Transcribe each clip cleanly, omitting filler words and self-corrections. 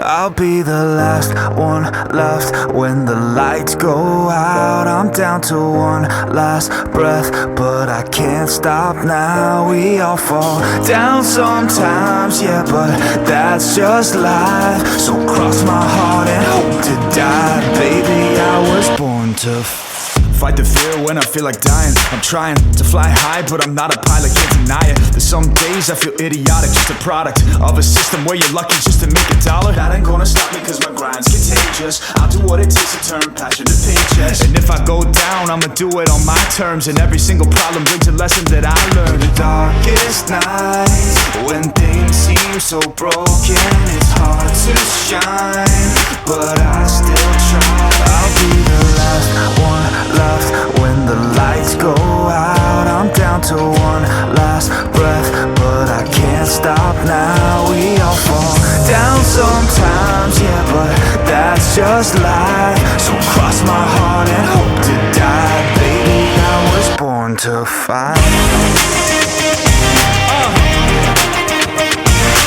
I'll be the last one left when the lights go out. I'm down to one last breath, but I can't stop now. We all fall down sometimes, yeah, but that's just life. So cross my heart and hope to die. Baby, I was born to fight the fear when I feel like dying. I'm trying to fly high, but I'm not a pilot, can't deny it. There's some days I feel idiotic, just a product of a system where you're lucky just to make $1. That ain't gonna stop me cause my grind's contagious. I'll do what it takes to turn passion to paychecks. And if I go down, I'ma do it on my terms. And every single problem brings a lesson that I learned. The darkest nights, when things seem so broken, it's hard to shine, but I still try. I'll be the last one left when the lights go out. I'm down to one last breath, but I can't stop now. We all fall down sometimes, yeah, but that's just life. So cross my heart and hope to die. Baby, I was born to fight.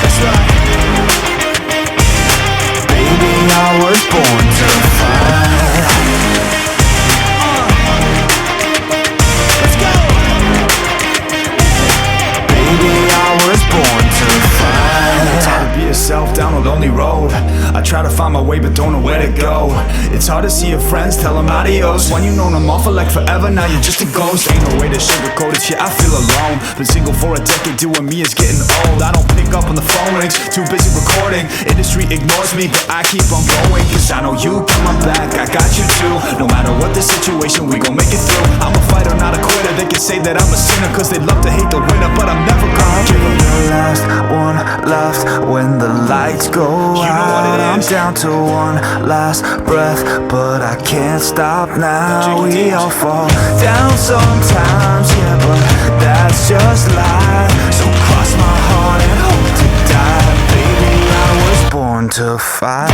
That's right. Baby, I was born to fight. Down a lonely road, I try to find my way but don't know where to go. It's hard to see your friends, tell them adios. When you known them all for like forever, now you're just a ghost. Ain't no way to sugarcoat it, yeah, I feel alone. Been single for a decade, doing me is getting old. I don't pick up on the phone rings, too busy recording. Industry ignores me, but I keep on going, cause I know you got my back, I got you too. No matter what the situation, we gon' make it through. I'm a fighter, not a quitter. They can say that I'm a sinner, cause they love to hate the winner, but I'm never gonna give up. The last one left when the lights go out. I'm down to one last breath, but I can't stop now. We all fall down sometimes, yeah, but that's just life. So cross my heart and hope to die. Baby, I was born to fight.